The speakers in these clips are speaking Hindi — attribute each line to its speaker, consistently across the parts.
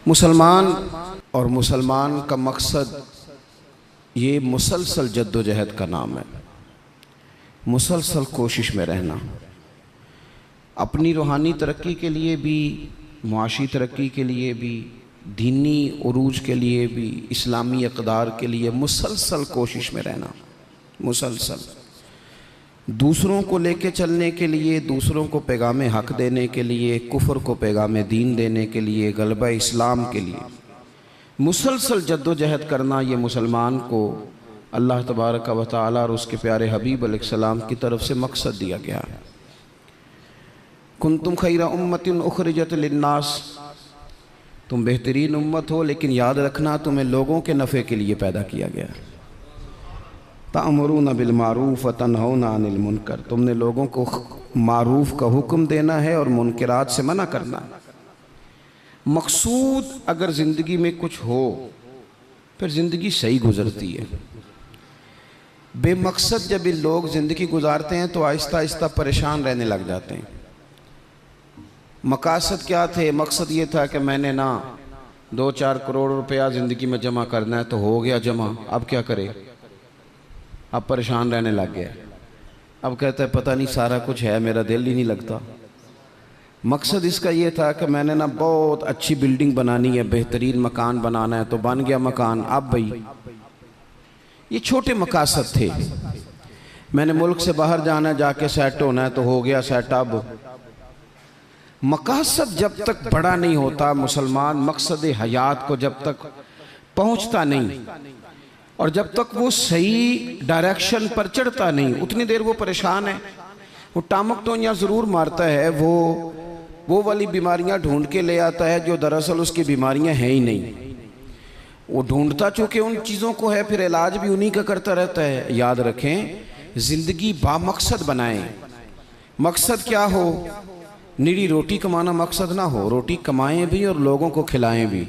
Speaker 1: मुसलमान और मुसलमान का मकसद ये मुसलसल जद्दोजहद का नाम है। मुसलसल कोशिश में रहना, अपनी रूहानी तरक्की के लिए भी, मुआशी तरक्की के लिए भी, दीनी उरूज के लिए भी, इस्लामी इक़दार के लिए मुसलसल कोशिश में रहना। मुसलसल दूसरों को लेके चलने के लिए, दूसरों को पैगाम हक़ देने के लिए, कुफ्र को पैगाम दीन देने के लिए, गलबा इस्लाम के लिए मुसलसल जद्दोजहद करना, ये मुसलमान को अल्लाह तबारक व तआला और उसके प्यारे हबीब अलैहिस्सलाम की तरफ से मकसद दिया गया है। कुंतुम खैरा उम्मतिन उखरिजत लिन्नास, तुम बेहतरीन उम्मत हो, लेकिन याद रखना तुम्हें लोगों के नफ़े के लिए पैदा किया गया है। तामुरून बिल मारूफ व तनहौना अनिल मुनकर, तुमने लोगों को मारूफ का हुक्म देना है और मुनकरात से मना करना है। मकसूद अगर ज़िंदगी में कुछ हो फिर ज़िंदगी सही गुज़रती है। बेमकसद जब ये लोग ज़िंदगी गुजारते हैं तो आहिस्ता आहिस्ता परेशान रहने लग जाते हैं। मकासद क्या थे? मकसद ये था कि मैंने ना 2-4 करोड़ रुपया ज़िंदगी में जमा करना है, तो हो गया जमा, अब क्या करे? अब परेशान रहने लग गया। अब कहता है पता नहीं सारा कुछ है, मेरा दिल ही नहीं लगता। मकसद इसका ये था कि मैंने ना बहुत अच्छी बिल्डिंग बनानी है, बेहतरीन मकान बनाना है, तो बन गया मकान। अब भाई ये छोटे मकासद थे। मैंने मुल्क से बाहर जाना है, जाके सेट होना है, तो हो गया सेट। अब मकासद जब तक बड़ा नहीं होता, मुसलमान मकसद हयात को जब तक पहुंचता नहीं और जब तक वो सही डायरेक्शन पर चढ़ता नहीं, उतनी देर वो परेशान है। वो टामक टोनियाँ ज़रूर मारता है, वो वाली बीमारियां ढूंढ के ले आता है जो दरअसल उसकी बीमारियां हैं ही नहीं। वो ढूंढता चूँकि उन चीज़ों को है, फिर इलाज भी उन्हीं का करता रहता है। याद रखें, ज़िंदगी बामकसद बनाएं। मकसद क्या हो? निरी रोटी कमाना मकसद ना हो, रोटी कमाएं भी और लोगों को खिलाएं भी।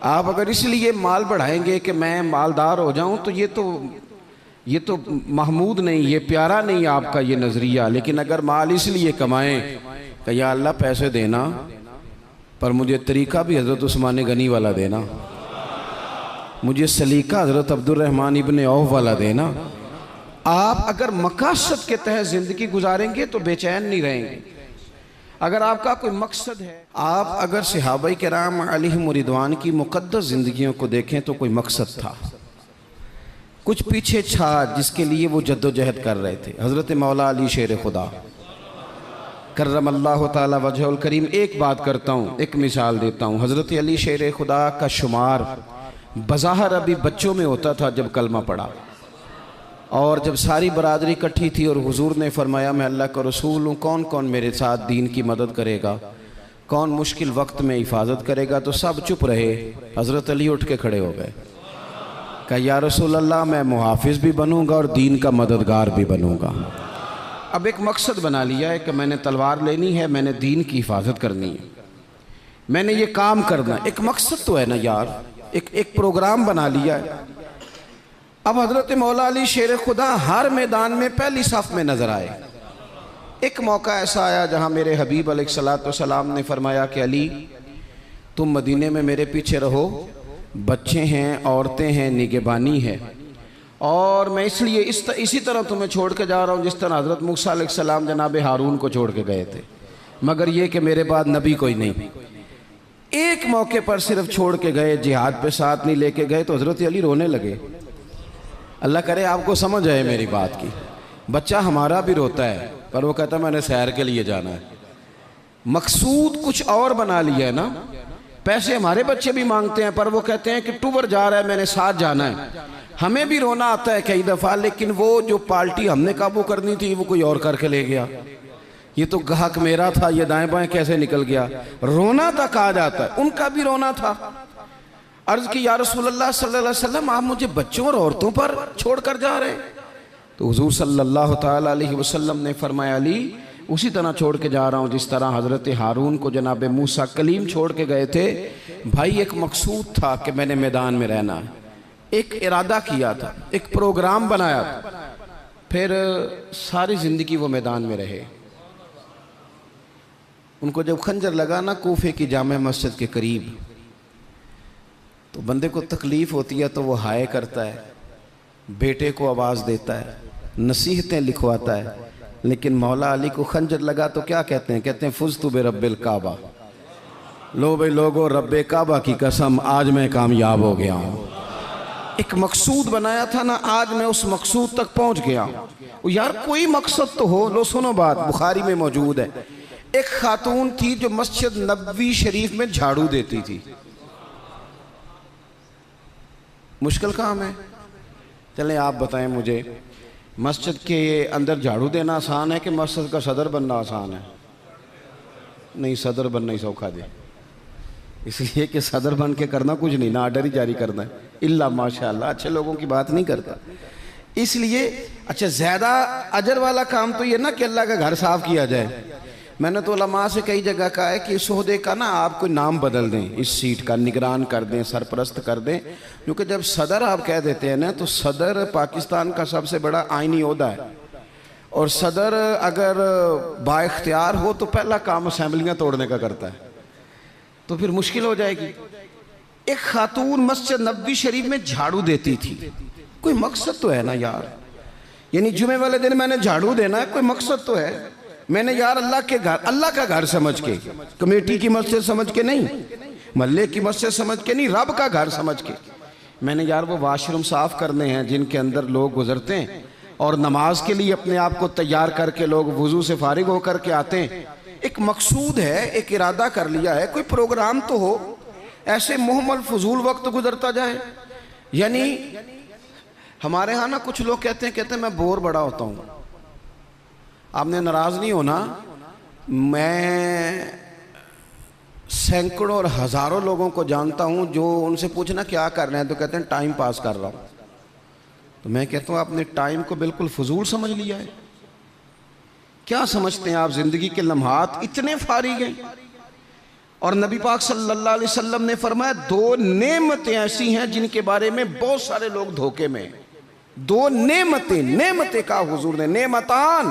Speaker 1: आप अगर इसलिए माल बढ़ाएंगे कि मैं मालदार हो जाऊं, तो ये तो महमूद नहीं, ये प्यारा नहीं आपका ये नज़रिया। लेकिन अगर माल इसलिए कमाएं कि या अल्लाह पैसे देना, पर मुझे तरीक़ा भी हज़रत उस्मान गनी वाला देना, मुझे सलीका हज़रत अब्दुर्रहमान इब्न औफ वाला देना। आप अगर मकासद के तहत ज़िंदगी गुजारेंगे तो बेचैन नहीं रहेंगे। अगर आपका कोई मकसद है, आप अगर सहाबाए किराम अलैहिम रिदवान की मुक़द्दस ज़िंदगियों को देखें तो कोई मकसद था, कुछ पीछे था जिसके लिए वो जद्दोजहद कर रहे थे। हज़रत मौला अली शेर खुदा करमल्लाहु ताला वजहुल करीम, एक बात करता हूँ, एक मिसाल देता हूँ। हज़रत अली शेर खुदा का शुमार बज़ाहिर अभी बच्चों में होता था जब कलमा पड़ा, और जब सारी बरादरी इकट्ठी थी और हुजूर ने फरमाया मैं अल्लाह का रसूल हूँ, कौन कौन मेरे साथ दीन की मदद करेगा, कौन मुश्किल वक्त में हिफाजत करेगा, तो सब चुप रहे। हज़रत अली उठ के खड़े हो गए, कहा या रसूल अल्लाह, मैं मुहाफिज भी बनूंगा और दीन का मददगार भी बनूंगा। अब एक मकसद बना लिया है कि मैंने तलवार लेनी है, मैंने दीन की हिफाजत करनी है, मैंने ये काम करना। एक मकसद तो है ना यार, एक प्रोग्राम बना लिया है। अब हज़रत मौला अली शेर खुदा हर मैदान में पहली सफ़ में नज़र आए। एक मौका ऐसा आया जहाँ मेरे हबीब अलैहिस्सलाम ने फरमाया कि अली, तुम मदीने में मेरे पीछे रहो, बच्चे हैं, औरतें हैं, निगहबानी है, और मैं इसलिए इसी तरह तुम्हें छोड़ के जा रहा हूँ जिस तरह हज़रत मूसा अलैहिस्सलाम जनाब हारून को छोड़ के गए थे, मगर ये कि मेरे बाद नबी कोई नहीं। एक मौके पर सिर्फ छोड़ के गए, जिहाद पे साथ नहीं लेके गए, तो हज़रत अली रोने लगे। अल्लाह करे आपको समझ आए मेरी बात की। बच्चा हमारा भी रोता है, पर वो कहता है मैंने सैर के लिए जाना है। मकसूद कुछ और बना लिया है ना। पैसे हमारे बच्चे भी मांगते हैं, पर वो कहते हैं कि टूर जा रहा है, मैंने साथ जाना है। हमें भी रोना आता है कई दफ़ा, लेकिन वो जो पार्टी हमने काबू करनी थी वो कोई और करके ले गया। ये तो ग्राहक मेरा था, ये दाएं बाएं कैसे निकल गया। रोना तक आ जाता है, उनका भी रोना था। अर्ज़ की या रसूलल्लाह सल्लल्लाहु अलैहि वसल्लम, आप मुझे बच्चों और औरतों पर छोड़ कर जा रहे हैं? तो हुज़ूर सल्लल्लाहु ताला अलैहि वसल्लम ने फरमाया, अली उसी तरह छोड़ के जा रहा हूँ जिस तरह हज़रत हारून को जनाब मूसा कलीम छोड़ के गए थे। भाई एक मकसूद था कि मैंने मैदान में रहना है, एक इरादा किया था, एक प्रोग्राम बनाया था, फिर सारी ज़िंदगी वो मैदान में रहे। उनको जब खंजर लगा ना कूफे की जामे मस्जिद के करीब, तो बंदे को तकलीफ़ होती है तो वो हाय करता है, बेटे को आवाज़ देता है, नसीहतें लिखवाता है। लेकिन मौला अली को खंजर लगा तो क्या कहते हैं? कहते हैं फुज़्तु बिरब्बिल काबा, लो भाई लोगो रब्बे काबा की कसम आज मैं कामयाब हो गया हूँ। एक मकसूद बनाया था ना, आज मैं उस मकसूद तक पहुँच गया हूँ। यार कोई मकसद तो हो। लो सुनो बात, बुखारी में मौजूद है। एक खातून थी जो मस्जिद नबवी शरीफ में झाड़ू देती थी। मुश्किल काम है? चलें आप बताएं मुझे, मस्जिद के अंदर झाड़ू देना आसान है कि मस्जिद का सदर बनना आसान है? नहीं, सदर बनना ही सौखा दे, इसलिए कि सदर बन के करना कुछ नहीं ना, आर्डर ही जारी करना है। इल्ला माशाअल्लाह अच्छे लोगों की बात नहीं करता। इसलिए अच्छा ज़्यादा अजर वाला काम तो ये ना कि अल्लाह का घर साफ किया जाए। मैंने तो उलमा से कई जगह कहा है कि इस ओहदे का ना आप कोई नाम बदल दें, इस सीट का निगरान कर दें, सरपरस्त कर दें। क्योंकि जब सदर आप कह देते हैं ना, तो सदर पाकिस्तान का सबसे बड़ा आइनी ओहदा है, और सदर अगर बाइख्तियार हो तो पहला काम असेंबलियाँ तोड़ने का करता है, तो फिर मुश्किल हो जाएगी। एक खातून मस्जिद नबवी शरीफ में झाड़ू देती थी। कोई मकसद तो है ना यार, यानी जुमे वाले दिन मैंने झाड़ू देना है, कोई मकसद तो है। मैंने यार अल्लाह के घर, अल्लाह का घर समझ के, कमेटी की मस्जिद समझ के नहीं, महल्ले की मस्जिद समझ के नहीं, रब का घर समझ के मैंने यार वो वाशरूम साफ करने हैं जिनके अंदर लोग गुजरते हैं और नमाज के लिए अपने आप को तैयार करके लोग वुजू से फारिग होकर के आते हैं। एक मकसूद है, एक इरादा कर लिया है, कोई प्रोग्राम तो हो। ऐसे मुहम्मल फजूल वक्त गुजरता जाए। यानी हमारे यहाँ ना कुछ लोग कहते हैं मैं बोर बड़ा होता हूँ। आपने नाराज़ नहीं होना, मैं सैकड़ों और हज़ारों लोगों को जानता हूँ जो उनसे पूछना क्या कर रहे हैं तो कहते हैं टाइम पास कर रहा हूँ। तो मैं कहता हूँ आपने टाइम को बिल्कुल फजूल समझ लिया है। क्या समझते हैं आप? ज़िंदगी के लम्हात इतने फारिग हैं। और नबी पाक सल्लल्लाहु अलैहि वसल्लम ने फरमाया दो नेमतें ऐसी हैं जिनके बारे में बहुत सारे लोग धोखे में। दो नेमतें, नेमतें का हुजूर ने, नेमतान,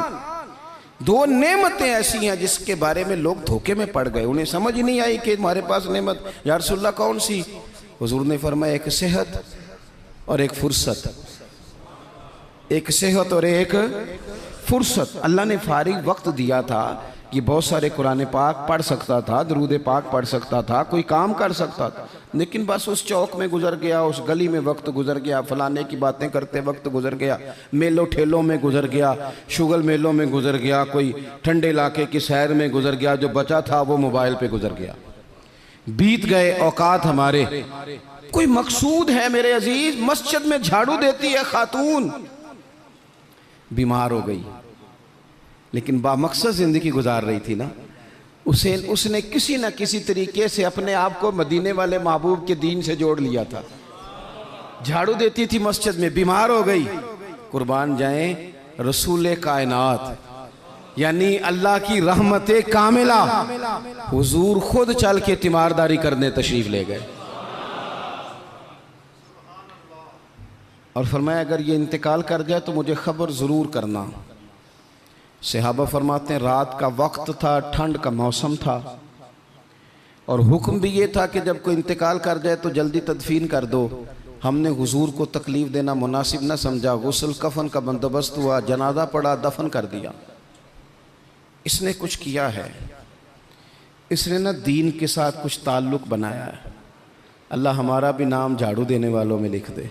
Speaker 1: दो नेमतें ऐसी हैं जिसके बारे में लोग धोखे में पड़ गए। उन्हें समझ ही नहीं आई कि हमारे पास नेमत या रसूलल्लाह कौन सी? हुजूर ने फरमाया एक सेहत और एक फुर्सत, एक सेहत और एक फुर्सत। अल्लाह ने फारिग वक्त दिया था कि बहुत सारे कुरान पाक पढ़ सकता था, दरूद पाक पढ़ सकता था, कोई काम कर सकता था, लेकिन बस उस चौक में गुजर गया, उस गली में वक्त गुजर गया, फलाने की बातें करते वक्त गुजर गया, मेलों ठेलों में गुजर गया, शुगल मेलों में गुजर गया, कोई ठंडे इलाके की सैर में गुजर गया, जो बचा था वो मोबाइल पे गुजर गया। बीत गए औकात हमारे। कोई मकसूद है मेरे अजीज? मस्जिद में झाड़ू देती है खातून, बीमार हो गई लेकिन बामकसद जिंदगी गुजार रही थी ना। उसने किसी न किसी तरीके से अपने आप को मदीने वाले महबूब के दीन से जोड़ लिया था। झाड़ू देती थी मस्जिद में, बीमार हो गई। कुर्बान जाएं रसूल कायनात यानी अल्लाह की रहमत कामिला, हुजूर खुद चल के तीमारदारी करने तशरीफ ले गए और फरमाया अगर ये इंतकाल कर जाए तो मुझे खबर ज़रूर करना। सहाबा फरमाते हैं रात का वक्त था, ठंड का मौसम था और हुक्म भी ये था कि जब कोई इंतकाल कर जाए तो जल्दी तदफीन कर दो। हमने हुजूर को तकलीफ़ देना मुनासिब न समझा, गुस्ल कफन का बंदोबस्त हुआ, जनाजा पड़ा, दफन कर दिया। इसने कुछ किया है, इसने ना दीन के साथ कुछ ताल्लुक़ बनाया है। अल्लाह हमारा भी नाम झाड़ू देने वालों में लिख दे।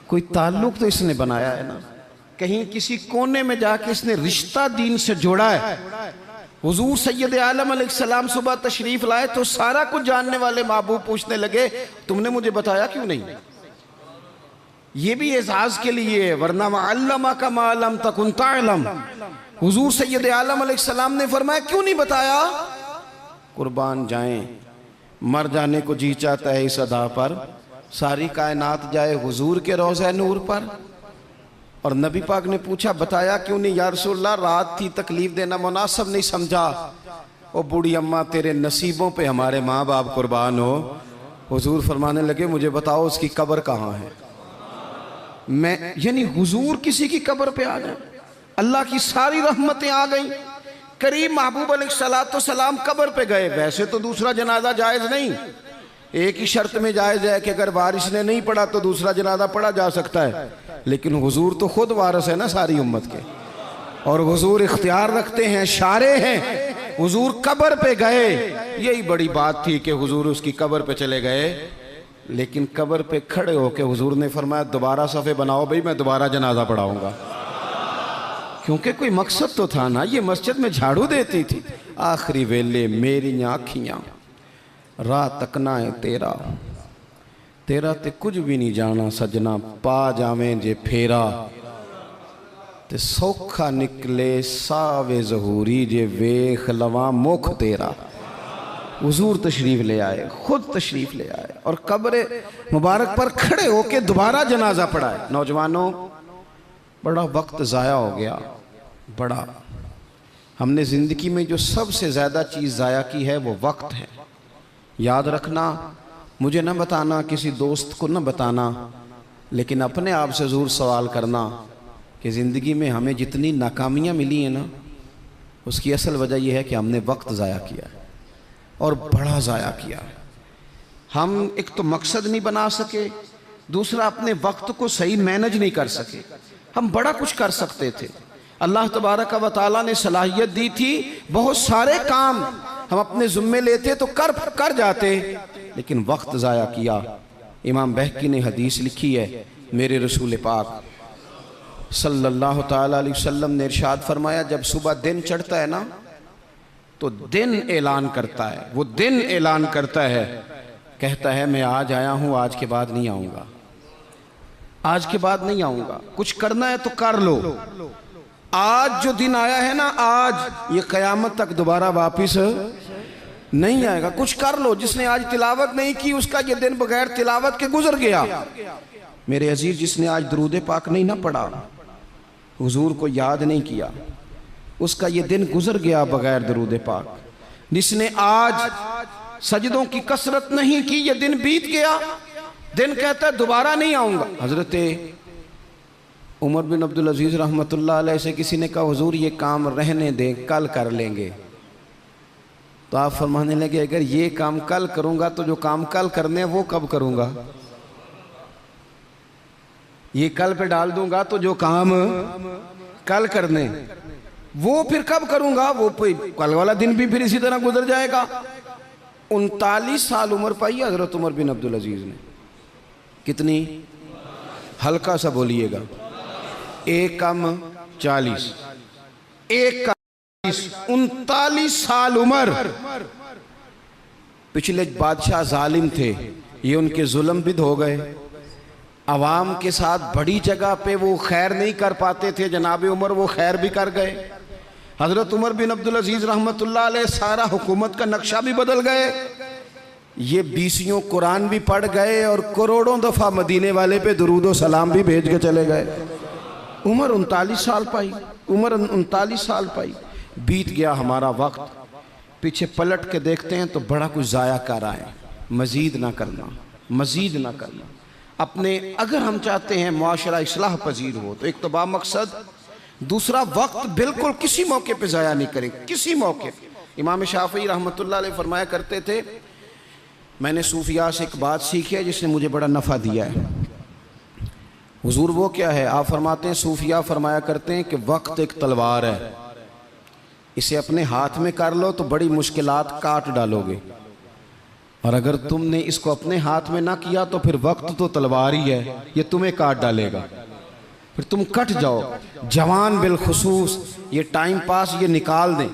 Speaker 1: कोई ताल्लुक़ तो इसने बनाया है ना, कहीं किसी कोने में जाके इसने रिश्ता दीन से जोड़ा है। हुजूर सैयद आलम अलैहिस्सलाम सुबह तशरीफ लाए तो सारा कुछ जानने वाले महबूब पूछने लगे तुमने मुझे बताया क्यों नहीं? ये भी एजाज के लिए है, वरना अल्लमा का मालम तकुन तालम। हुजूर सैयद आलम अलैहिस्सलाम ने फरमाया क्यों नहीं बताया? कुर्बान जाएं, मर जाने को जी चाहता है इस अदा पर, सारी कायनात जाए हुजूर के रोज़े नूर पर। और नबी पाक ने पूछा बताया क्यों नहीं? या रसूलल्लाह रात थी, तकलीफ देना मुनासिब नहीं समझा। ओ बूढ़ी अम्मा तेरे नसीबों पे हमारे माँ बाप कुर्बान हो। हुजूर फरमाने लगे मुझे बताओ उसकी कब्र कहाँ है? मैं यानी हुजूर किसी की कब्र पे आ जाए, अल्लाह की सारी रहमतें आ गई। करीम महबूब अलैहिस्सलाम कब्र पे गए। वैसे तो दूसरा जनाजा जायज़ नहीं, एक ही शर्त में जायज़ है कि अगर वारिस ने नहीं पढ़ा तो दूसरा जनाजा पढ़ा जा सकता है, लेकिन हुजूर तो खुद वारिस है ना सारी उम्मत के, और हुजूर इख्तियार रखते हैं, शारे हैं। हुजूर कब्र पे गए, यही बड़ी बात थी कि हुजूर उसकी कब्र पे चले गए, लेकिन कब्र पे खड़े होके हुजूर ने फरमाया दोबारा सफ़े बनाओ भाई, मैं दोबारा जनाजा पढ़ाऊंगा। क्योंकि कोई मकसद तो था ना, ये मस्जिद में झाड़ू देती थी। आखिरी वेले मेरी आखियां राह तकना है तेरा, तेरा ते कुछ भी नहीं जाना सजना, पा जावें जे फेरा ते सौखा निकले सावे जहूरी, जे वेख लवा मुख तेरा। हुजूर तशरीफ ले आए, खुद तशरीफ ले आए और कब्र मुबारक पर खड़े होके दोबारा जनाजा पढ़ाए। नौजवानों, बड़ा वक्त ज़ाया हो गया, बड़ा। हमने ज़िंदगी में जो सबसे ज़्यादा चीज़ ज़ाया की है वो वक्त है। याद रखना, मुझे न बताना, किसी दोस्त को न बताना, लेकिन अपने आप से ज़रूर सवाल करना कि ज़िंदगी में हमें जितनी नाकामियाँ मिली हैं ना, उसकी असल वजह यह है कि हमने वक्त ज़ाया किया है, और बड़ा ज़ाया किया है। हम एक तो मकसद नहीं बना सके, दूसरा अपने वक्त को सही मैनेज नहीं कर सके। हम बड़ा कुछ कर सकते थे, अल्लाह तबारक व तआला ने सलाहियत दी थी, बहुत सारे काम हम अपने ज़िम्मे लेते तो कर जाते, लेकिन वक्त ज़ाया किया। इमाम बहकी ने हदीस लिखी है, मेरे रसूल पाक सल्लल्लाहु ताला अलैहि वसल्लम ने इरशाद फरमाया, जब सुबह दिन चढ़ता है ना तो दिन ऐलान करता है, वो दिन ऐलान करता है, कहता है मैं आज आया हूँ, आज के बाद नहीं आऊँगा, आज के बाद नहीं आऊँगा। कुछ करना है तो कर लो, आज जो दिन आया है ना, आज ये क़यामत तक दोबारा वापिस नहीं आएगा। कुछ कर लो। जिसने आज तिलावत नहीं की उसका ये दिन बगैर तिलावत के गुजर गया। मेरे अजीज, जिसने आज दरूद पाक नहीं ना पढ़ा, हुजूर को याद नहीं किया, उसका ये दिन गुजर गया बगैर दरूद पाक। जिसने आज सजदों की कसरत नहीं की, ये दिन बीत गया। दिन कहता है दोबारा नहीं आऊँगा। हज़रत उमर बिन अब्दुल अजीज़ रहमतुल्लाह अलैह से किसी ने कहा, हुजूर ये काम रहने दें, कल कर लेंगे। तो आप फरमाने लगे, अगर ये काम कल करूँगा तो जो काम कल करने हैं वो कब करूँगा? ये कल पे डाल दूंगा तो जो काम कल करने वो फिर कब करूँगा? वो कल वाला दिन भी फिर इसी तरह गुजर जाएगा। 39 साल उम्र पाई हज़रत उमर बिन अब्दुल अजीज़ ने। कितनी? हल्का सा बोलिएगा। 1 कम 40, 1 कम 40, 39 साल उम्र। पिछले बादशाह जालिम थे, ये उनके जुल्म बिद हो गए। आवाम के साथ बड़ी जगह पे वो खैर नहीं कर पाते थे, जनाब उमर वो खैर भी कर गए। हज़रत उमर बिन अब्दुल अजीज़ रहमतुल्लाह अलैह सारा हुकूमत का नक्शा भी बदल गए। ये 20 कुरान भी पढ़ गए और करोड़ों दफ़ा मदीने वाले पे दुरूद व सलाम भी भेज के चले गए। उम्र 39 साल पाई, उम्र 39 साल पाई। बीत गया हमारा वक्त। पीछे पलट के देखते हैं तो बड़ा कुछ ज़ाया कर आए। मज़ीद ना करना, मज़ीद ना करना। अपने अगर हम चाहते हैं मुआशरा इस्लाह पजीर हो तो एक तो बामकसद, दूसरा वक्त बिल्कुल किसी मौके पे ज़ाया नहीं करें, किसी मौके। इमाम शाफ़ी रहमतुल्लाह अलैह फरमाया करते थे, मैंने सूफिया से एक बात सीखी है जिसने मुझे बड़ा नफ़ा दिया है। हुजूर वो क्या है? आप फरमाते हैं, सूफिया फरमाया करते हैं कि वक्त एक तलवार है, इसे अपने हाथ में कर लो तो बड़ी मुश्किलात काट डालोगे, और अगर तुमने इसको अपने हाथ में ना किया तो फिर वक्त तो तलवार ही है, ये तुम्हें काट डालेगा, फिर तुम कट जाओ। जवान बिलखुसूस ये टाइम पास ये निकाल दें।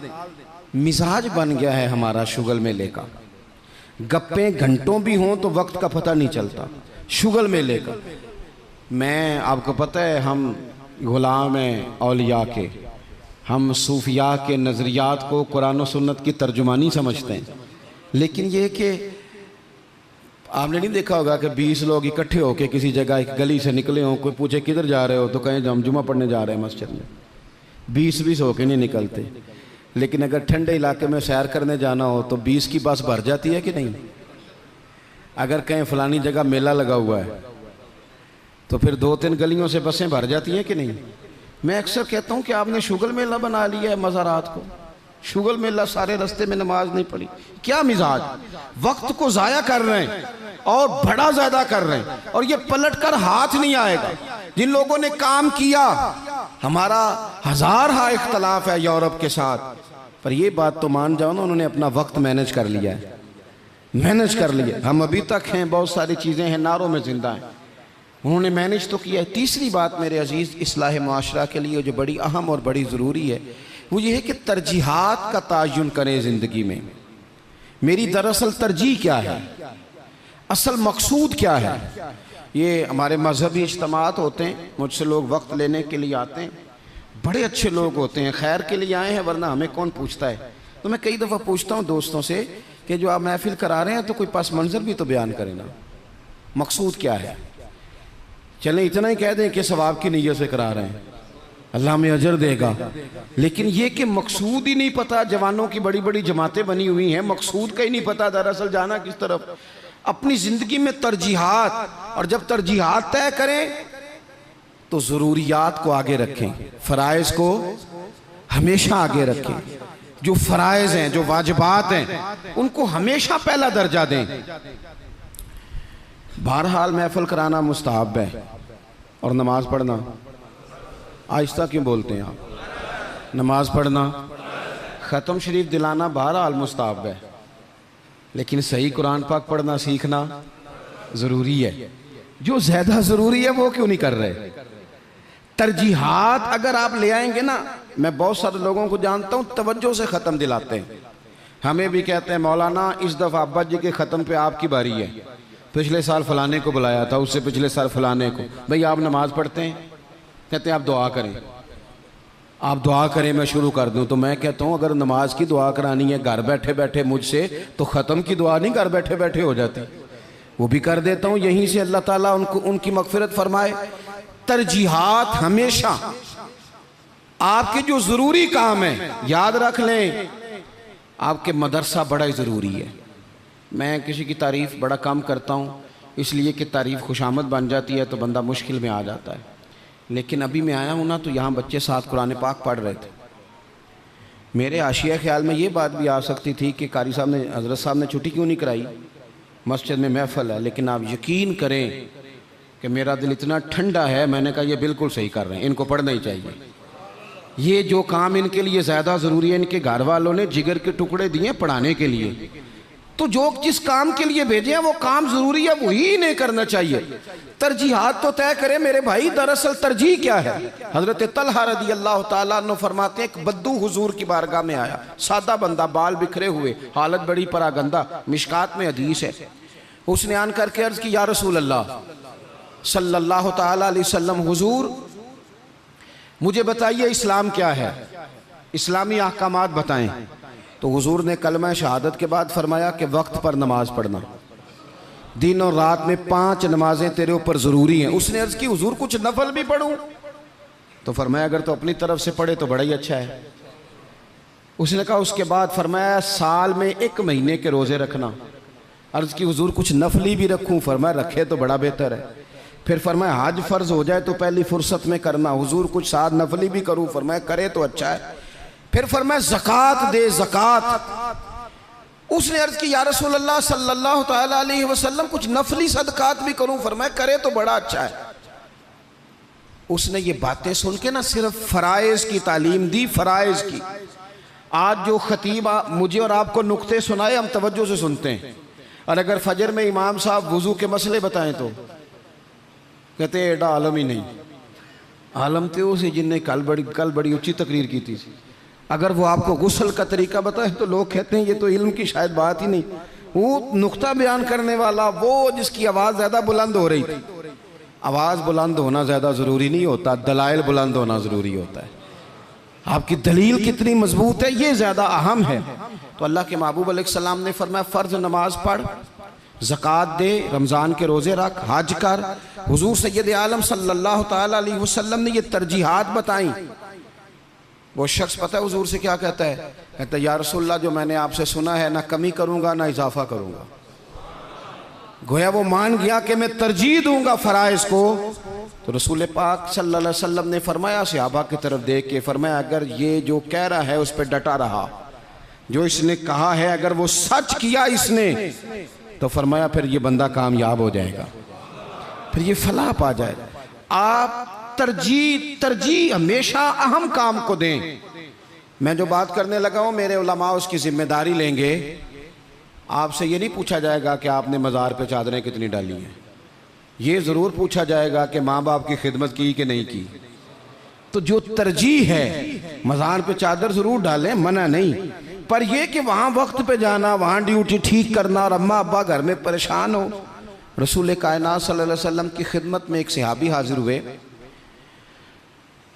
Speaker 1: मिजाज बन गया है हमारा शुगल मेले का। गप्पे घंटों भी हों तो वक्त का पता नहीं चलता। शुगल मेले का, मैं आपको पता है हम गुलाम हैं औलिया के, हम सूफिया के नज़रियात को कुरान और सुन्नत की तर्जुमानी समझते हैं। लेकिन ये कि आपने नहीं देखा होगा कि 20 लोग इकट्ठे होकर किसी जगह एक गली से निकले हों, कोई पूछे किधर जा रहे हो तो कहें हम जुमा पढ़ने जा रहे हैं मस्जिद में। 20 होके नहीं निकलते। लेकिन अगर ठंडे इलाके में सैर करने जाना हो तो 20 की बस भर जाती है कि नहीं? अगर कहीं फलानी जगह मेला लगा हुआ है तो फिर 2-3 गलियों से बसें भर जाती हैं कि नहीं? मैं अक्सर कहता हूँ कि आपने शुगल मेला बना लिया है मज़ारात को। शुगल मेला सारे रास्ते में नमाज नहीं पढ़ी, क्या मिजाज, वक्त को जाया कर रहे हैं और बड़ा ज्यादा कर रहे हैं, और ये पलट कर हाथ नहीं आएगा। जिन लोगों ने काम किया, हमारा हजार हा इख्तलाफ है यूरोप के साथ, पर ये बात तो मान जाओ ना, उन्होंने अपना वक्त मैनेज कर लिया है, मैनेज कर लिया। हम अभी तक हैं, बहुत सारी चीजें हैं, नारों में जिंदा हैं, उन्होंने मैनेज तो किया है। तीसरी बात मेरे अजीज इस्लाह माशरा के लिए जो बड़ी अहम और बड़ी ज़रूरी है, वो ये है कि तरजीहात का तायुन करें ज़िंदगी में। मेरी दरअसल तरजीह क्या है, असल मकसूद क्या है। ये हमारे मजहबी इज्तिमात होते हैं, मुझसे लोग वक्त लेने के लिए आते हैं, बड़े अच्छे लोग होते हैं, खैर के लिए आए हैं, वरना हमें कौन पूछता है। तो मैं कई दफ़ा पूछता हूँ दोस्तों से कि जो आप महफिल करा रहे हैं तो कोई पस मंज़र भी तो बयान करें ना, मकसूद क्या है। चलें इतना ही कह दें कि सवाब की नीयत से करा रहे हैं, अल्लाह में अजर देगा, लेकिन ये कि मकसूद ही नहीं पता। जवानों की बड़ी बड़ी जमातें बनी हुई हैं, मकसूद का ही नहीं पता दरअसल जाना किस तरफ। अपनी ज़िंदगी में तरजीहात, और जब तरजीहात तय करें तो ज़रूरियात को आगे रखें, फ़राइज़ को हमेशा आगे रखें। जो फ़राइज़ हैं, जो वाजिबात हैं, उनको हमेशा पहला दर्जा दें। बहरहाल महफिल कराना मुस्तहब है और नमाज पढ़ना, आहिस्ता क्यों बोलते हैं आप, नमाज पढ़ना, ख़त्म शरीफ दिलाना बहरहाल मुस्तहब है, लेकिन सही कुरान पाक पढ़ना सीखना ज़रूरी है। जो ज़्यादा ज़रूरी है वो क्यों नहीं कर रहे। तरजीहात अगर आप ले आएंगे ना, मैं बहुत सारे लोगों को जानता हूँ तवज्जो से ख़त्म दिलाते हैं, हमें भी कहते हैं मौलाना इस दफ़ा अब्बा जी के ख़त्म पे आपकी बारी है, पिछले साल फलाने को बुलाया था, उससे पिछले साल फलाने को। भाई आप नमाज पढ़ते हैं, कहते हैं आप दुआ करें, आप दुआ करें मैं शुरू कर दूं। तो मैं कहता हूं अगर नमाज की दुआ करानी है घर बैठे बैठे मुझसे, तो ख़त्म की दुआ नहीं घर बैठे बैठे हो जाती, वो भी कर देता हूं, यहीं से अल्लाह ताला उनको उनकी मगफिरत फरमाए। तरजीहात हमेशा आपके जो ज़रूरी काम है, याद रख लें आपके मदरसा बड़ा ही ज़रूरी है। मैं किसी की तारीफ़ बड़ा कम करता हूँ, इसलिए कि तारीफ़ खुशामद बन जाती है तो बंदा मुश्किल में आ जाता है। लेकिन अभी मैं आया हूँ ना, तो यहाँ बच्चे साथ कुरान पाक पढ़ रहे थे। मेरे आशिया ख्याल में ये बात भी आ सकती थी कि कारी साहब ने, हज़रत साहब ने छुट्टी क्यों नहीं कराई, मस्जिद में महफिल है। लेकिन आप यकीन करें कि मेरा दिल इतना ठंडा है, मैंने कहा ये बिल्कुल सही कर रहे हैं, इनको पढ़ना ही चाहिए। ये जो काम इनके लिए ज़्यादा ज़रूरी है, इनके घर वालों ने जिगर के टुकड़े दिए पढ़ाने के लिए, तो जो जिस काम के लिए भेजे हैं वो काम ज़रूरी है, वही इन्हें करना चाहिए। तरजीहात तो तय करें मेरे भाई, दरअसल तरजीह क्या है। हज़रत तलहा रज़ी अल्लाह ताला अन्हु फरमाते हैं, एक बद्दू हुजूर की बारगाह में आया, सादा बंदा, बाल बिखरे हुए, हालत बड़ी परागंदा, मिशकात में हदीस है। उसने आन करके अर्ज़ की, या रसूल अल्लाह सल्लल्लाहु ताला अलैहि वसल्लम, हुजूर मुझे बताइए इस्लाम क्या है, इस्लामी अहकामात बताएं। तो हुजूर ने कलमा शहादत के बाद फरमाया कि वक्त पर नमाज पढ़ना, दिन और रात में 5 नमाजें तेरे ऊपर ज़रूरी हैं। उसने अर्ज़ की हुजूर कुछ नफल भी पढ़ूं? तो फरमाया अगर तो अपनी तरफ से पढ़े तो बड़ा ही अच्छा है। उसने कहा, उसके बाद फरमाया साल में 1 महीने के रोज़े रखना। अर्ज़ की हुजूर कुछ नफली भी रखूँ? फरमाया रखे तो बड़ा बेहतर है। फिर फरमाया हज फ़र्ज़ हो जाए तो पहली फुर्सत में करना। हुजूर कुछ साथ नफली भी करूँ? फरमाया करे तो अच्छा है। फिर फरमाया ज़कात दे, ज़कात। उसने अर्ज़ की, या रसूल अल्लाह सल्लल्लाहु ताला अलैहि वसल्लम कुछ नफली सदकात भी करूँ? फरमाया करे तो बड़ा अच्छा है। उसने ये बातें सुन के ना सिर्फ फ़राइज़ की तालीम दी, फ़राइज़ की। आज जो खतीब मुझे और आपको नुक्ते सुनाए हम तवज्जो से सुनते हैं, और अगर फजर में इमाम साहब वुज़ू के मसले बताएं तो कहते हैं एडा आलम ही नहीं। आलम तो उसे जिनने कल बड़ी ऊंची तकरीर की थी। अगर वो आपको गुस्ल का तरीका बताए तो लोग कहते हैं ये तो इल्म की शायद बात ही नहीं। वो नुक्ता बयान करने वाला, वो जिसकी आवाज़ ज़्यादा बुलंद हो रही थी। आवाज़ बुलंद होना ज़्यादा ज़रूरी नहीं होता, दलाइल बुलंद होना ज़रूरी होता है। आपकी दलील कितनी मजबूत है ये ज़्यादा अहम है। तो अल्लाह के महबूब अलैहिस्सलाम ने फरमाया फ़र्ज़ नमाज पढ़, ज़कात दे, रमज़ान के रोज़े रख, हज कर। हुज़ूर सय्यद आलम सल्लल्लाहु ताला अलैहि वसल्लम ने ये तरजीहात बताई। वो शख्स पता है हुज़ूर से क्या कहता है? कहता है या रसूलल्लाह जो मैंने आपसे सुना है ना कमी करूँगा ना इजाफा करूँगा। गोया वो मान गया कि मैं तरजीह दूंगा फ़राइज़ को। तो रसूल पाक सल्लल्लाहु अलैहि वसल्लम ने फरमाया, सहाबा की तरफ देख के फरमाया, अगर ये जो कह रहा है उस पर डटा रहा जो इसने कहा है अगर वो सच किया इसने तो फरमाया फिर ये बंदा कामयाब हो जाएगा, फिर ये फलाह पा जाएगा। आप तरजीह हमेशा अहम काम को दें। मैं जो बात करने लगा हूं मेरे उलमा उसकी जिम्मेदारी लेंगे। आपसे ये नहीं पूछा जाएगा कि आपने मज़ार पे चादरें कितनी डाली हैं, ये ज़रूर पूछा जाएगा कि माँ बाप की खिदमत की कि नहीं की। तो जो तरजीह है मज़ार पे चादर ज़रूर डालें, मना नहीं, पर यह कि वहाँ वक्त पे जाना, वहाँ ड्यूटी ठीक करना और अम्मा अब्बा घर में परेशान हो। रसूल कायनात सल्लल्लाहु अलैहि वसल्लम की खिदमत में एक सहाबी हाजिर हुए,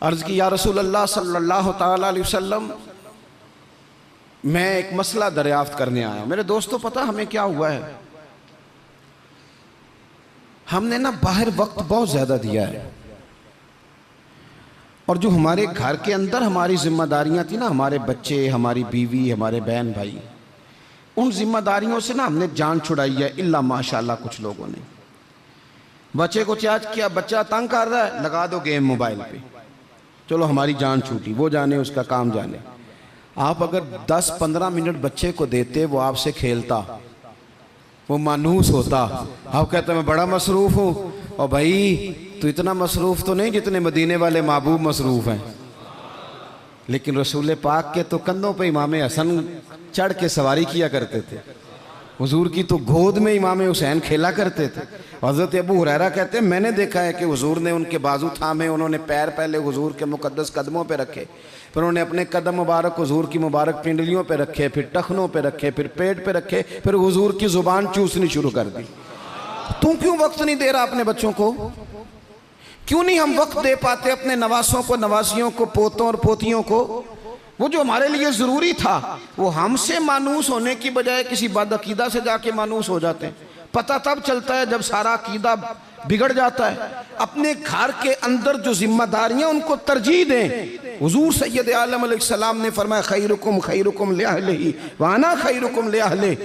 Speaker 1: अर्ज़ की या रसूल अल्लाह सल्लल्लाहु ताला अलैहि वसल्लम, मैं एक मसला दरियाफ्त करने आया। मेरे दोस्तों पता हमें क्या हुआ है, हमने ना बाहर वक्त बहुत ज़्यादा दिया है और जो हमारे घर के अंदर हमारी जिम्मेदारियां थी ना, हमारे बच्चे, हमारी बीवी, हमारे बहन भाई, उन जिम्मेदारियों से ना हमने जान छुड़ाई है। इल्ला माशाल्लाह कुछ लोगों ने बच्चे को चार्ज किया, बच्चा तंग कर रहा है, लगा दो गेम मोबाइल पे, चलो हमारी जान छूटी, वो जाने उसका काम जाने। आप अगर 10-15 मिनट बच्चे को देते, वो आपसे खेलता, वो मानूस होता। आप कहते मैं बड़ा मसरूफ़ हूँ, और भाई तो इतना मसरूफ़ तो नहीं जितने मदीने वाले महबूब मसरूफ़ हैं। लेकिन रसूल पाक के तो कंधों पे इमाम हसन चढ़ के सवारी किया करते थे, हुजूर की तो गोद में इमाम हुसैन खेला करते थे। हज़रत अबू हुरैरा कहते हैं मैंने देखा है कि हुजूर ने उनके बाजू थामे, उन्होंने पैर पहले हुजूर के मुकद्दस कदमों पे रखे, फिर उन्होंने अपने कदम मुबारक हुजूर की मुबारक पिंडलियों पे रखे, फिर टखनों पे रखे, फिर पेट पे रखे, फिर हुजूर की ज़ुबान चूसनी शुरू कर दी। तू क्यों वक्त नहीं दे रहा अपने बच्चों को? क्यों नहीं हम वक्त दे पाते अपने नवासों को, नवासियों को, पोतों और पोतियों को? वो जो हमारे लिए ज़रूरी था वो हमसे मानूस होने की बजाय किसी बदअकीदा से जाके मानूस हो जाते हैं। पता तब चलता है जब सारा अकीदा बिगड़ जाता है। अपने घर के अंदर जो जिम्मेदारियां उनको तरजीह दें। हुजूर सैयद आलम अलैहिस्सलाम ने फरमाया खैरुकुम खैरुकुम लिअहलिही व अना खैरुकुम लिअहली,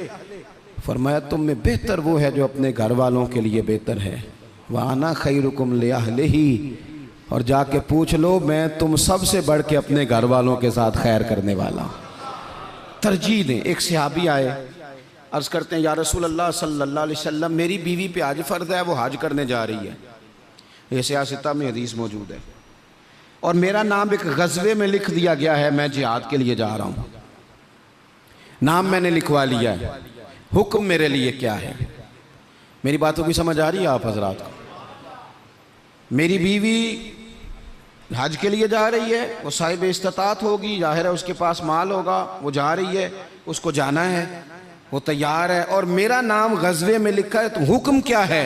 Speaker 1: फरमाया तुम में बेहतर वो है जो अपने घर वालों के लिए बेहतर है। व अना खैरुकुम लिअहलिही, और जाके पूछ लो मैं तुम सबसे बढ़ के अपने घर वालों के साथ खैर करने वाला। तरजीह दें। एक सहाबी आए, अर्ज़ करते हैं या रसूल अल्लाह सल्लल्लाहु अलैहि वसल्लम, मेरी बीवी पे हज फ़र्ज़ है, वो हज करने जा रही है, ये सियासता में हदीस मौजूद है, और मेरा नाम एक गज़वे में लिख दिया गया है, मैं जिहाद के लिए जा रहा हूँ, नाम मैंने लिखवा लिया है, हुक्म मेरे लिए क्या है? मेरी बातों की समझ आ रही है आप हजरात को? मेरी बीवी हज के लिए जा रही है, वो साहिब इस्तात होगी, जाहिर है उसके पास माल होगा, वो जा रही है, उसको जाना है, वो तैयार है, और मेरा नाम गज़वे में लिखा है, तो हुक्म क्या है?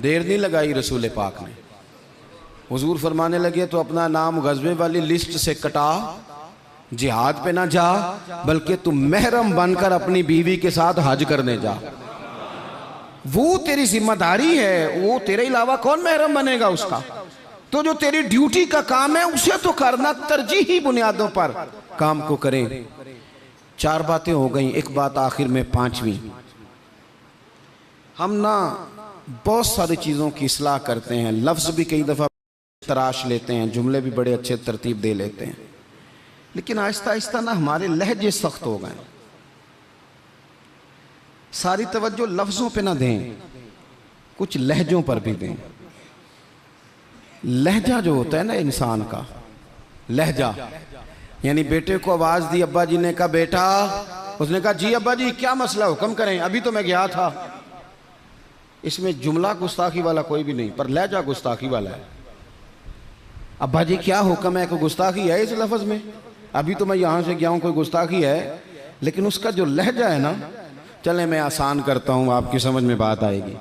Speaker 1: देर नहीं लगाई रसूल पाक ने, हुजूर फरमाने लगे तो अपना नाम गज़वे वाली लिस्ट से कटा, जिहाद पे ना जा, बल्कि तू महरम बनकर अपनी बीवी के साथ हज करने जा। वो तेरी जिम्मेदारी है, वो तेरे अलावा कौन महरम बनेगा उसका? तो जो तेरी ड्यूटी का काम है उसे तो करना, तरजीही बुनियादों पर काम को करें। 4 बातें हो गई, एक बात आखिर में 5वीं। हम ना बहुत सारी चीज़ों की इस्लाह करते हैं, लफ्ज़ भी कई दफ़ा तराश लेते हैं, जुमले भी बड़े अच्छे तरतीब दे लेते हैं, लेकिन आहिस्ता आहिस्ता ना हमारे लहजे सख्त हो गए। सारी तवज्जो लफ्ज़ों पे ना दें, कुछ लहजों पर भी दें। लहजा जो होता है ना इंसान का, लहजा, यानी बेटे को आवाज़ दी, अब्बा जी ने कहा बेटा, उसने कहा जी अब्बा जी क्या मसला, हुक्म करें, अभी तो मैं गया था। इसमें जुमला गुस्ताखी वाला कोई भी नहीं, पर लहजा गुस्ताखी वाला है। अब्बा जी क्या हुक्म है? कोई गुस्ताखी है इस लफ्ज़ में? अभी तो मैं यहाँ से गया हूँ, कोई गुस्ताखी है? लेकिन उसका जो लहजा है ना, चले मैं आसान करता हूँ, आपकी समझ में बात आएगी।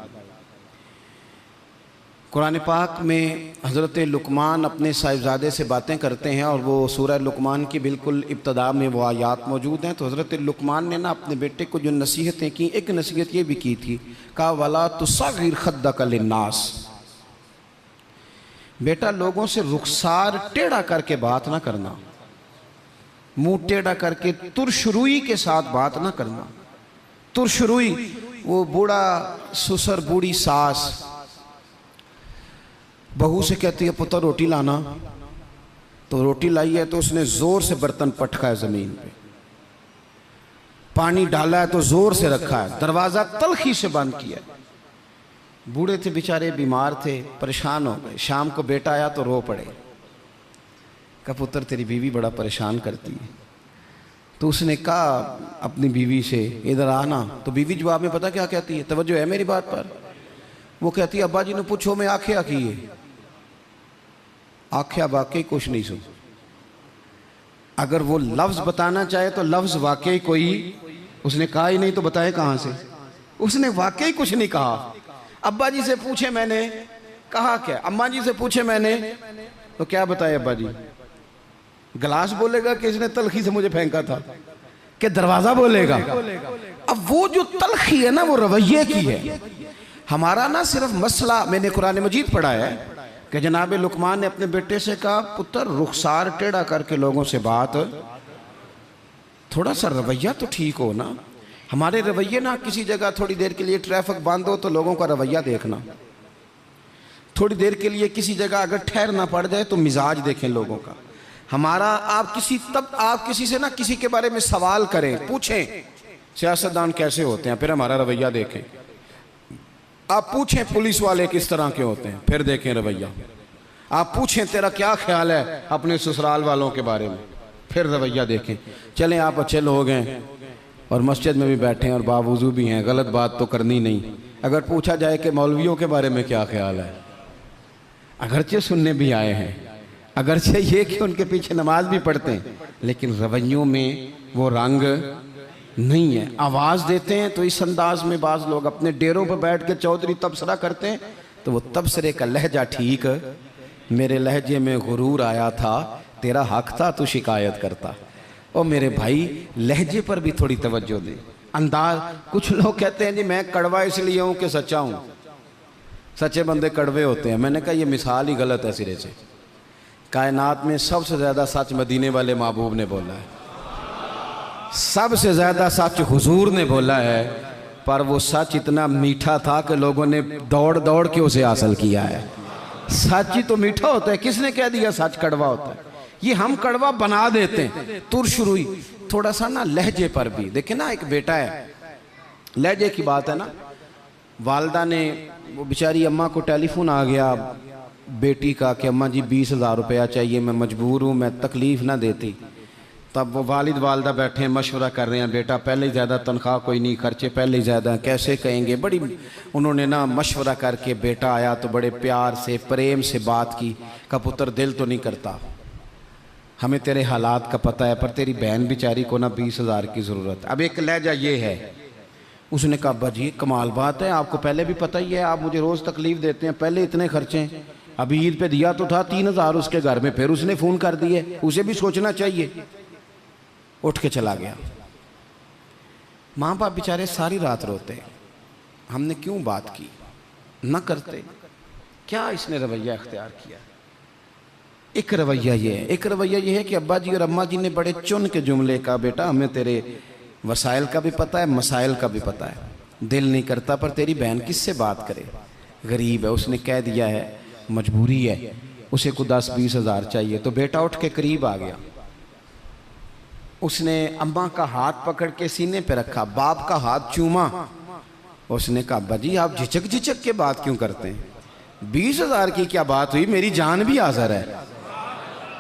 Speaker 1: कुरान पाक में हज़रत लुकमान अपने साहिबजादे से बातें करते हैं, और वो सूरह लुकमान की बिल्कुल इब्तदा में वो आयात मौजूद हैं। तो हज़रत लुकमान ने ना अपने बेटे को जो नसीहतें की, एक नसीहत ये भी की थी, कहा वला तुसग़िर खद्दक लिन्नास, बेटा लोगों से रुखसार टेढ़ा करके बात ना करना, मुंह टेढ़ा करके तुरशरुई के साथ बात ना करना। तुरशरुई, वो बूढ़ा ससुर, बूढ़ी सास बहू से कहती है पुत्र रोटी लाना, तो रोटी लाई है तो उसने ज़ोर से बर्तन पटका है ज़मीन पे, पानी डाला है तो जोर से रखा है, दरवाज़ा तलखी से बंद किया। बूढ़े थे बेचारे, बीमार थे, परेशान हो गए। शाम को बेटा आया तो रो पड़े। कहा पुत्र तेरी बीवी बड़ा परेशान करती है। तो उसने कहा अपनी बीवी से इधर आना। तो बीवी जवाब में पता क्या कहती है, तवज्जो है मेरी बात पर? वो कहती है अब्बा जी ने पूछो मैं आख्या की है। आख्या वाकई कुछ नहीं सुन। अगर वो लफ्ज बताना चाहे तो लफ्ज वाकई कोई उसने कहा ही नहीं, तो बताए कहां से? उसने वाकई कुछ नहीं कहा। अब्बा जी से पूछे मैंने, कहा क्या? अम्मा जी से पूछे मैंने, तो क्या बताए अब्बा जी? गिलास बोलेगा कि इसने तलखी से मुझे फेंका था, कि दरवाजा बोलेगा? अब वो जो तलखी है ना, वो रवैये की है। हमारा ना सिर्फ मसला, मैंने कुरान मजीद पढ़ा है कि जनाब लुकमान ने अपने बेटे से कहा पुत्र रुखसार टेढ़ा करके लोगों से बात, थोड़ा सा रवैया तो ठीक हो ना। हमारे रवैये ना, किसी जगह थोड़ी देर के लिए ट्रैफिक बंद हो तो लोगों का रवैया देखना, थोड़ी देर के लिए किसी जगह अगर ठहरना पड़ जाए तो मिजाज देखें लोगों का। हमारा आप किसी से ना किसी के बारे में सवाल करें, पूछें सियासतदान कैसे होते हैं, फिर हमारा रवैया देखें। आप पूछें पुलिस वाले किस तरह के होते हैं, फिर देखें रवैया। आप पूछें तेरा क्या ख्याल है अपने ससुराल वालों के बारे में, फिर रवैया देखें। चलें आप अच्छे लोग हैं और मस्जिद में भी बैठे हैं और बावजू भी हैं, गलत बात तो करनी नहीं। अगर पूछा जाए कि मौलवियों के बारे में क्या ख्याल है, अगरचे सुनने भी आए हैं, अगरचे ये कि उनके पीछे नमाज भी पढ़ते हैं, लेकिन रवैयों में वो रंग नहीं है। आवाज़ देते हैं तो इस अंदाज में बाज़ लोग अपने डेरों पर बैठ के चौधरी तबसरा करते हैं, तो वो तबसरे का लहजा ठीक, मेरे लहजे में गुरूर आया था, तेरा हक था तू शिकायत करता। और मेरे भाई लहजे पर भी थोड़ी तवज्जो दे, अंदाज। कुछ लोग कहते हैं जी मैं कड़वा इसलिए हूँ कि सच्चा हूँ, सच्चे बंदे कड़वे होते हैं। मैंने कहा ये मिसाल ही गलत है सिरे से। कायनात में सबसे ज़्यादा सच मदीने वाले महबूब ने बोला है, सबसे ज़्यादा सच हुजूर ने बोला है, पर वो सच इतना मीठा था कि लोगों ने दौड़ दौड़ के उसे हासिल किया है। सच ही तो मीठा होता है, किसने कह दिया सच कड़वा होता है? ये हम कड़वा बना देते हैं। तुरशुरुई थोड़ा सा ना लहजे पर भी देखे ना, एक बेटा है, लहजे की बात है ना। वालदा ने, वो बेचारी अम्मा को टेलीफोन आ गया बेटी का कि अम्मा जी 20,000 रुपया चाहिए, मैं मजबूर हूँ, मैं तकलीफ़ ना देती। तब वो वालिद वालदा बैठे मशवरा कर रहे हैं, बेटा पहले ही ज़्यादा तनख्वाह कोई नहीं, खर्चे पहले ही ज़्यादा, कैसे कहेंगे। बड़ी उन्होंने ना मशवरा करके, बेटा आया तो बड़े प्यार से प्रेम से बात की। का पुत्र दिल तो नहीं करता, हमें तेरे हालात का पता है, पर तेरी बहन बेचारी को ना 20,000 की ज़रूरत है। अब एक लहजा ये है। उसने कहा अब्बा जी कमाल बात है, आपको पहले भी पता ही है, आप मुझे रोज़ तकलीफ़ देते हैं, पहले इतने खर्चे, अभी ईद पे दिया तो था 3,000 उसके घर में, फिर उसने फ़ोन कर दिए, उसे भी सोचना चाहिए। उठ के चला गया। माँ बाप बेचारे सारी रात रोते, हमने क्यों बात की, न करते, क्या इसने रवैया इख्तियार किया। एक रवैया ये है, एक रवैया ये है कि अब्बा जी और अम्मा जी ने बड़े चुन के जुमले का, बेटा हमें तेरे वसाइल का भी पता है, मसाइल का भी पता है, दिल नहीं करता, पर तेरी बहन किससे बात करे, गरीब है, उसने कह दिया है मजबूरी है, उसे को 10-20 हज़ार चाहिए। तो बेटा उठ के करीब आ गया, उसने अम्मा का हाथ पकड़ के सीने पे रखा, बाप का हाथ चूमा। उसने कहा अब्बा जी आप झिझक झिझक के बात क्यों करते हैं, 20,000 की क्या बात हुई, मेरी जान भी हाज़िर है।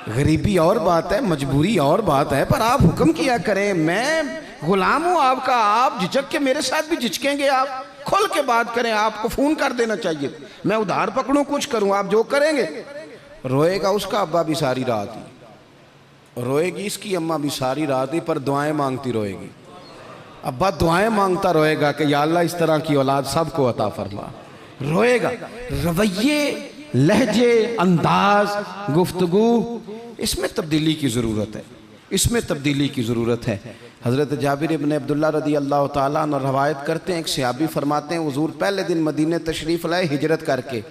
Speaker 1: गरीबी और बात है, मजबूरी और बात है, पर आप हुक्म किया करें, मैं गुलाम हूँ आपका, आप झिझक के मेरे साथ भी झिझकेंगे, आप खुल के बात करें, आपको फ़ोन कर देना चाहिए, मैं उधार पकड़ूँ कुछ करूँ, आप जो करेंगे। रोएगा उसका अब्बा भी सारी रात ही, रोएगी इसकी अम्मा भी सारी रात ही, पर दुआएं मांगती रोएगी। अब्बा दुआएं मांगता रोएगा कि या अल्लाह इस तरह की औलाद सबको अता फरमा। रोएगा। रवैये, लहजे, अंदाज, गुफ्तगू, इसमें तब्दीली की ज़रूरत है, इसमें तब्दीली की ज़रूरत है। हज़रत जाबिर इब्न अब्दुल्लाह रदी अल्लाह ताला अन्हु रवायत करते हैं, एक सहाबी फरमाते हैं हुज़ूर पहले दिन मदीने तशरीफ़ लाए हिजरत करके,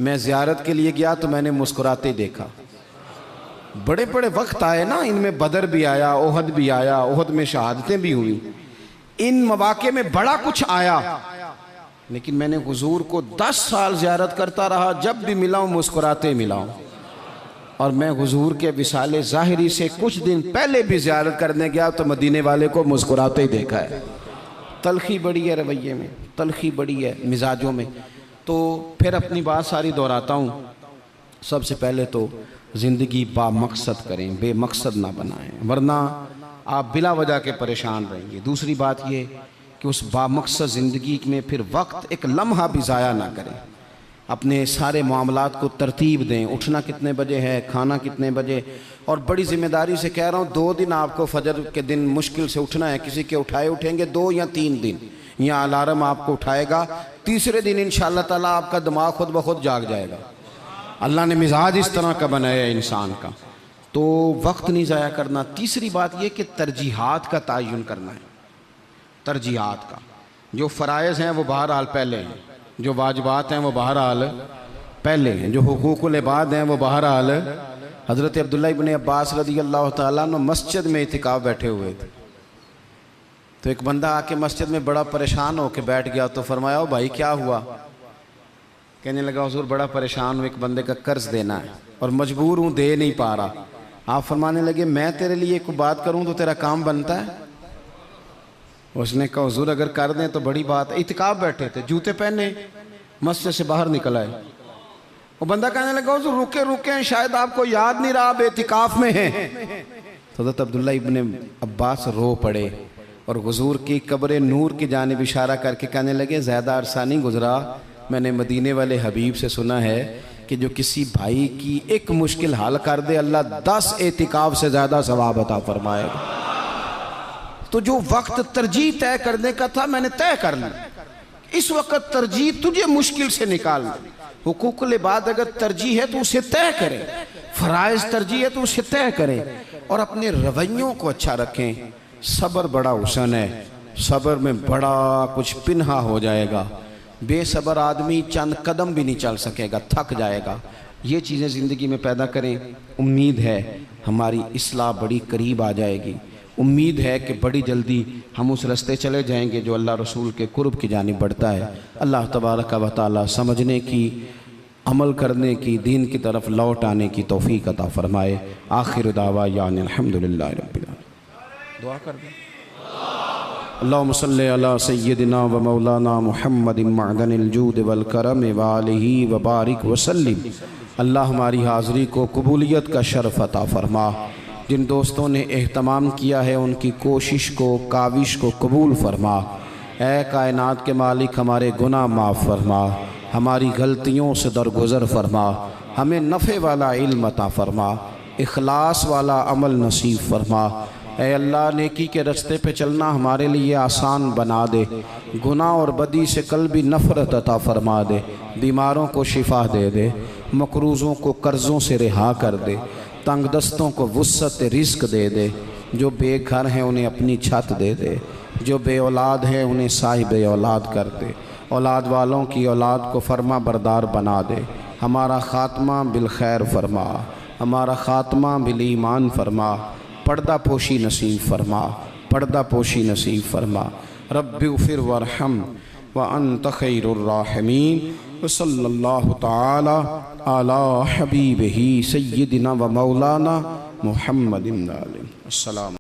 Speaker 1: मैं ज़ियारत के लिए गया तो मैंने मुस्कुराते देखा। बड़े बड़े वक्त आए ना, इनमें बदर भी आया, ओहद भी आया, ओहद में शहादतें भी हुई, इन मौक़े में बड़ा कुछ आया, लेकिन मैंने हुजूर को 10 साल ज़ियारत करता रहा, जब भी मिला हूँ मुस्कुराते मिला हूँ। और मैं हुजूर के विसाले ज़ाहिरी से कुछ दिन पहले भी ज़ियारत करने गया तो मदीने वाले को मुस्कुराते ही देखा है। तलखी बड़ी है रवैये में, तलखी बड़ी है मिजाजों में। तो फिर अपनी बात सारी दोहराता हूँ। सबसे पहले तो ज़िंदगी बामकसद करें, बेमकसद ना बनाएं, वरना आप बिला वजह के परेशान रहेंगे। दूसरी बात ये कि उस बामकसद ज़िंदगी में फिर वक्त एक लम्हा भी ज़ाया ना करें। अपने सारे मामलात को तरतीब दें, उठना कितने बजे है, खाना कितने बजे। और बड़ी ज़िम्मेदारी से कह रहा हूँ, 2 दिन आपको फजर के दिन मुश्किल से उठना है। किसी के उठाए उठेंगे 2 या 3 दिन, या अलार्म आपको उठाएगा, तीसरे दिन इंशाअल्लाह ताला आपका दिमाग खुद ब खुद जाग जाएगा। अल्लाह ने मिजाज इस तरह का बनाया है इंसान का, तो वक्त नहीं ज़ाया करना। तीसरी बात यह कि तरजीहात का तयन करना है। तरजीहात का, जो फ़राइज़ हैं वो बहरहाल पहले हैं, जो वाजिबात हैं वो बहरहाल पहले हैं, जो हुकूकुल इबाद हैं वो बहरहाल। हज़रत अब्दुल्लाह इब्न अब्बास रज़ी अल्लाह तआला अन्हु मस्जिद में इतिकाफ़ बैठे हुए थे। तो एक बंदा आके मस्जिद में बड़ा परेशान होकर बैठ गया। तो फरमाया, ओ भाई क्या हुआ? कहने लगा, हुज़ूर बड़ा परेशान हूँ, एक बंदे का कर्ज़ देना है और मजबूर हूँ, दे नहीं पा रहा। आप फरमाने लगे, मैं तेरे लिए एक बात करूँ तो तेरा काम बनता है? उसने कहा, हुज़ूर अगर कर दें तो बड़ी बात है। इतिकाफ़ बैठे थे, जूते पहने मस्जिद से बाहर निकल आए। वो बंदा कहने लगा, हुज़ूर रुके रुके, शायद आपको याद नहीं रहा, आप इतिकाफ़ में हैं। तो हज़रत अब्दुल्लाह इब्न अब्बास रो पड़े और हुज़ूर की कब्र नूर की जानिब इशारा करके कहने लगे, ज़्यादा अरसा नहीं गुजरा, मैंने मदीने वाले हबीब से सुना है कि जो किसी भाई की एक मुश्किल हल कर दे, अल्लाह 10 एतिकाफ़ से ज़्यादा सवाब अता फरमाएगा। तो जो वक्त तरजीह तय करने का था, मैंने तय कर लिया। इस वक्त तरजीह तुझे मुश्किल से निकालना। हुकूकुल इबाद अगर तरजीह है तो उसे तय करें, फ़राइज़ तरजीह है तो उसे तय करें, और अपने रवैयों को अच्छा रखें। सब्र बड़ा हुसन है, सब्र में बड़ा कुछ पिन्हा हो जाएगा। बेसब्र आदमी चंद कदम भी नहीं चल सकेगा, थक जाएगा। ये चीज़ें ज़िंदगी में पैदा करें। उम्मीद है हमारी इस्लाह बड़ी करीब आ जाएगी। उम्मीद है कि बड़ी जल्दी हम उस रास्ते चले जाएंगे जो अल्लाह रसूल के कुर्ब की जानिब बढ़ता है। अल्लाह तबारक व तआला समझने की, अमल करने की, दीन की तरफ लौट आने की तौफीक अता फरमाए। आखिर दावा यानी अल्हम्दुलिल्लाह रब्बिल आलमीन। दुआ कर दें। अल्लाहुम्मा सल्लि अला सय्यिदिना व मौलाना मुहम्मदिन मअदनिल जूद वल करम व आलिहि व बारिक व सल्लिम। अल्लाह हमारी हाज़िरी को कबूलियत का शर्फ़ अता फरमा। जिन दोस्तों ने एहतमाम किया है उनकी कोशिश को, काविश को कबूल फरमा। ऐ कायनात के मालिक, हमारे गुनाह माफ़ फरमा, हमारी गलतियों से दरगुज़र फरमा, हमें नफ़े वाला इल्म अता फरमा, इखलास वाला अमल नसीब फरमा। ऐ अल्लाह, नेकी के रास्ते पे चलना हमारे लिए आसान बना दे। गुनाह और बदी से कल्बी नफ़रत अता फरमा दे। बीमारों को शिफा दे दे, मकरूज़ों को कर्ज़ों से रिहा कर दे, तंग दस्तों को वुस्अत रिज़्क़ दे दे। जो बेघर हैं उन्हें अपनी छत दे दे, जो बे औलाद हैं उन्हें साहिब औलाद कर दे। औलाद वालों की औलाद को फरमा बरदार बना दे। हमारा ख़ात्मा बिल खैर फरमा, हमारा ख़ात्मा बिल ईमान फरमा। पर्दा पोशी नसीब फरमा, पर्दा पोशी नसीब फरमा। रब्बिग़फिर वरहम व अन्त खैरुर राहिमीन। व सल्लल्लाहु तआला अला हबीबिही सय्यिदिना व मौलाना मुहम्मदिन। अस्सलाम।